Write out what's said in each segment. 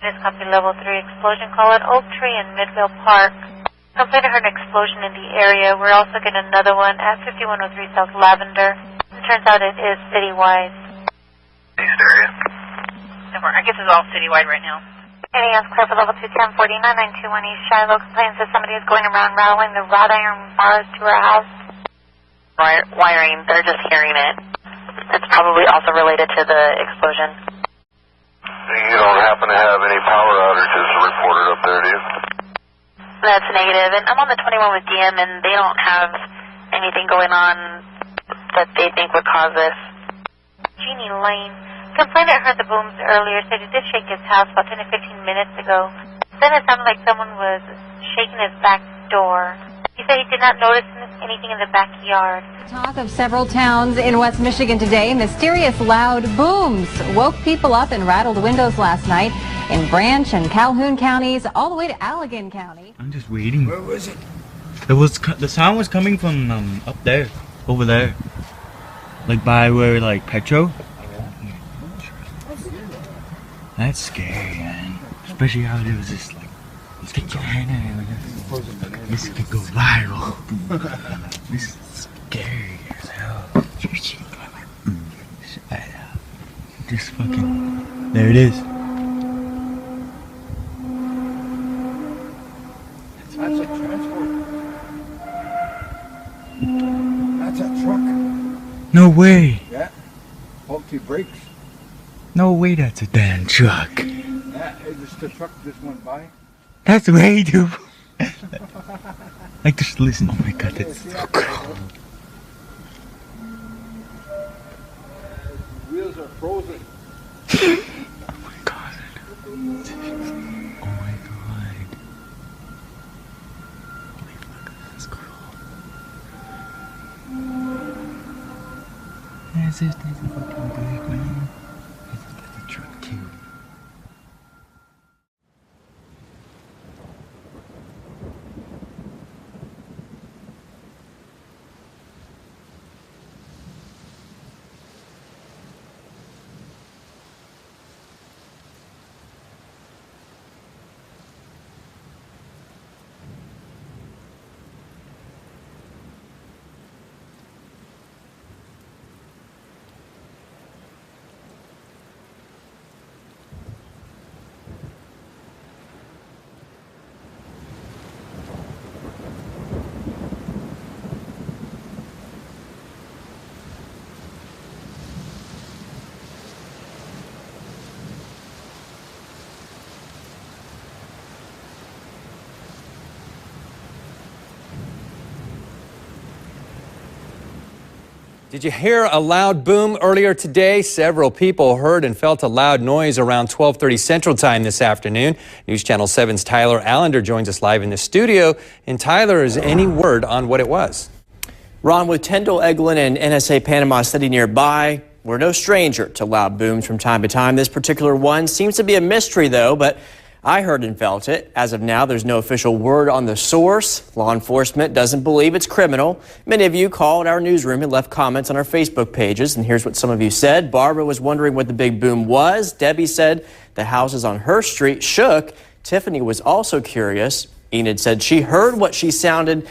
This copy level 3 explosion call at Oak Tree in Midvale Park. Complainant heard an explosion in the area. We're also getting another one at 5103 South Lavender. It turns out it is citywide. East area. I guess it's all citywide right now. NES clear for level 2 1049 921 East Shiloh. Complains that somebody is going around rattling the wrought iron bars to her house. Wiring, they're just hearing it. It's probably also related to the explosion. You don't happen to have any power outages reported up there, do you? That's negative, and I'm on the 21 with DM, and they don't have anything going on that they think would cause this. Jeannie Lane. Complainant heard the booms earlier, said he did shake his house about 10 to 15 minutes ago. Then it sounded like someone was shaking his back door. He said he did not notice anything in the backyard. Talk of several towns in West Michigan today. Mysterious loud booms woke people up and rattled windows last night in Branch and Calhoun counties, all the way to Allegan County. I'm just waiting. Where was it? The sound was coming from up there, over there, like by where like Petro. That's scary, man. Especially how it was just like, let's get your hand in it. This could go viral. This is scary as hell. Just fucking, there it is. That's a transport. That's a truck. No way. Yeah. Faulty brakes. No way that's a damn truck. Yeah, the truck just went by. That's way too... Like, just listen. Oh my god, that's so cool. The wheels are frozen. Oh my god. Oh my god. Holy fuck, that's cool. That's a fucking bike, man. That's a truck too. Did you hear a loud boom earlier today? Several people heard and felt a loud noise around 12:30 Central Time this afternoon. News Channel 7's Tyler Allender joins us live in the studio. And Tyler, is any word on what it was? Ron, with Tyndall, Eglin, and NSA Panama City nearby, we're no stranger to loud booms from time to time. This particular one seems to be a mystery, though, but I heard and felt it. As of now, there's no official word on the source. Law enforcement doesn't believe it's criminal. Many of you called our newsroom and left comments on our Facebook pages, and here's what some of you said. Barbara was wondering what the big boom was. Debbie said the houses on her street shook. Tiffany was also curious. Enid said she heard what sounded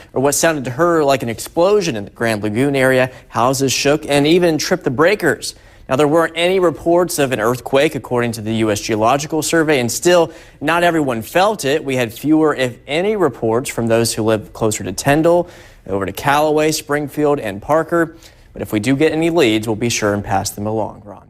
to her like an explosion in the Grand Lagoon area. Houses shook and even tripped the breakers. Now, there weren't any reports of an earthquake, according to the U.S. Geological Survey, and still, not everyone felt it. We had fewer, if any, reports from those who live closer to Tyndall, over to Callaway, Springfield, and Parker. But if we do get any leads, we'll be sure and pass them along, Ron.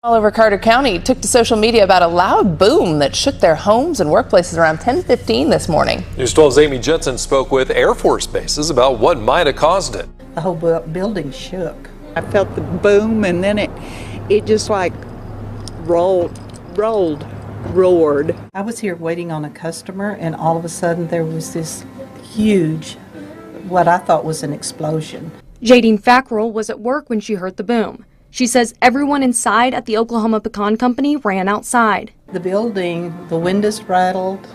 All over Carter County took to social media about a loud boom that shook their homes and workplaces around 10:15 this morning. News 12's Amy Jensen spoke with Air Force bases about what might have caused it. The whole building shook. I felt the boom, and then it just like roared. I was here waiting on a customer, and all of a sudden there was this huge, what I thought was an explosion. Jadine Fackrell was at work when she heard the boom. She says everyone inside at the Oklahoma Pecan Company ran outside. The building, the windows rattled.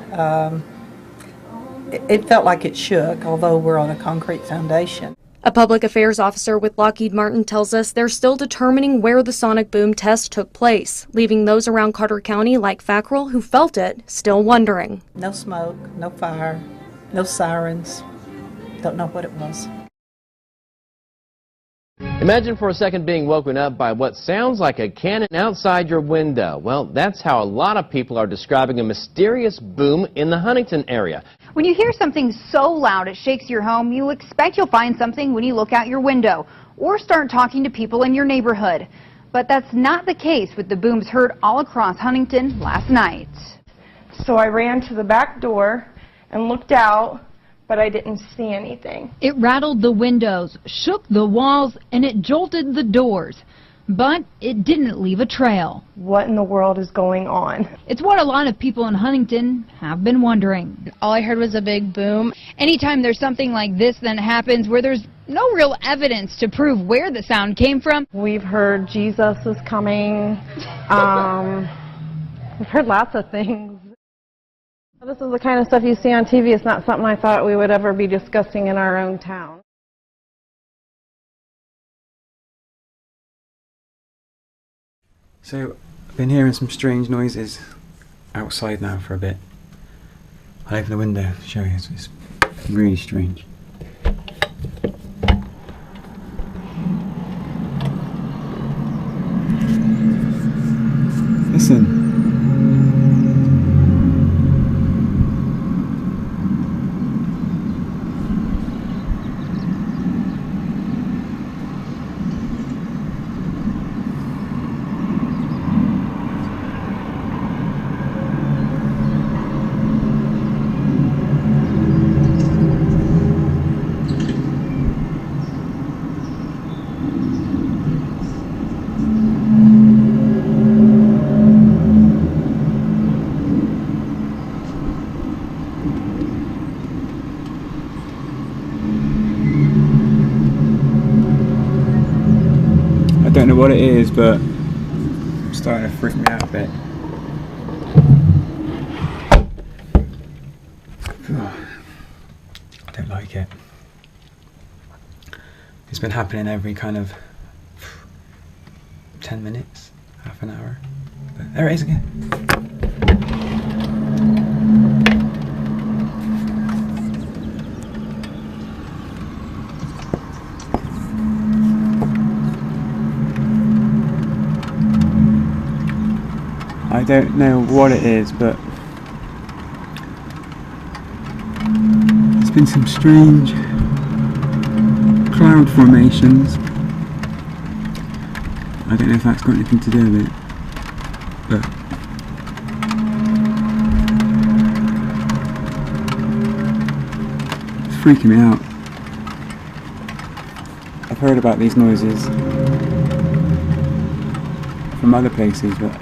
It felt like it shook, although we're on a concrete foundation. A public affairs officer with Lockheed Martin tells us they're still determining where the sonic boom test took place, leaving those around Carter County like Fackrell who felt it still wondering. No smoke, no fire, no sirens. Don't know what it was. Imagine for a second being woken up by what sounds like a cannon outside your window. Well, that's how a lot of people are describing a mysterious boom in the Huntington area. When you hear something so loud it shakes your home, you expect you'll find something when you look out your window or start talking to people in your neighborhood. But that's not the case with the booms heard all across Huntington last night. So I ran to the back door and looked out, but I didn't see anything. It rattled the windows, shook the walls, and it jolted the doors. But it didn't leave a trail. What in the world is going on? It's what a lot of people in Huntington have been wondering. All I heard was a big boom. Anytime there's something like this that happens where there's no real evidence to prove where the sound came from. We've heard Jesus is coming. We've heard lots of things. This is the kind of stuff you see on TV. It's not something I thought we would ever be discussing in our own town. So, I've been hearing some strange noises outside now for a bit. I'll open the window to show you. It's really strange. Listen. I don't know what it is, but it's starting to freak me out a bit. I don't like it. It's been happening every kind of 10 minutes, half an hour. But there it is again. I don't know what it is, but there's been some strange cloud formations. I don't know if that's got anything to do with it, but it's freaking me out. I've heard about these noises from other places, but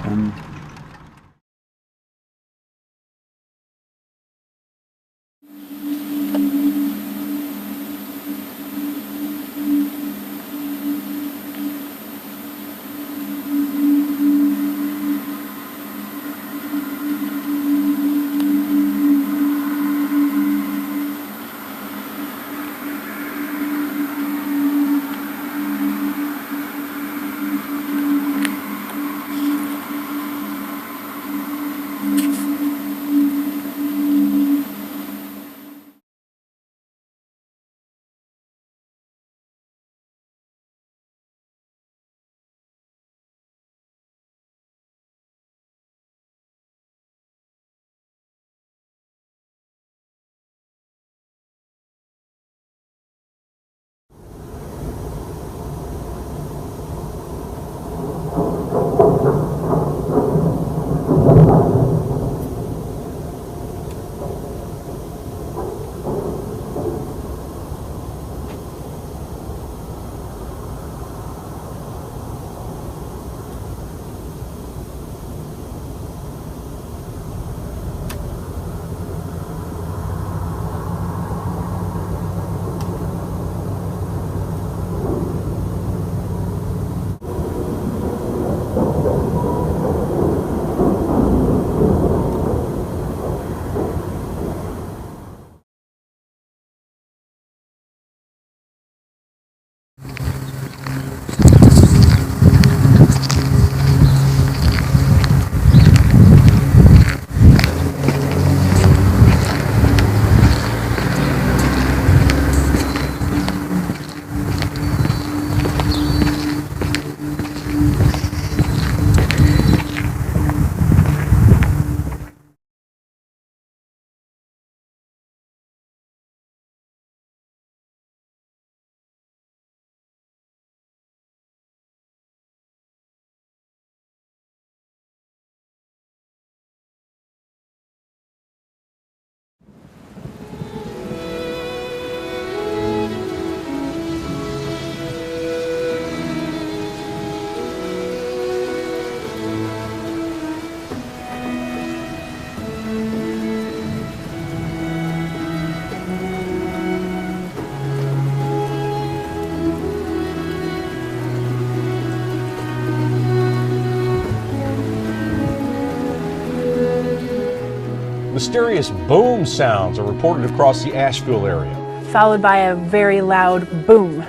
Mysterious boom sounds are reported across the Asheville area. Followed by a very loud boom.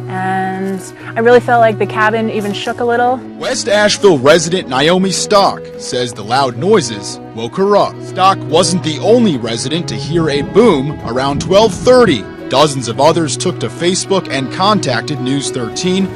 And I really felt like the cabin even shook a little. West Asheville resident Naomi Stock says the loud noises woke her up. Stock wasn't the only resident to hear a boom around 12:30. Dozens of others took to Facebook and contacted News 13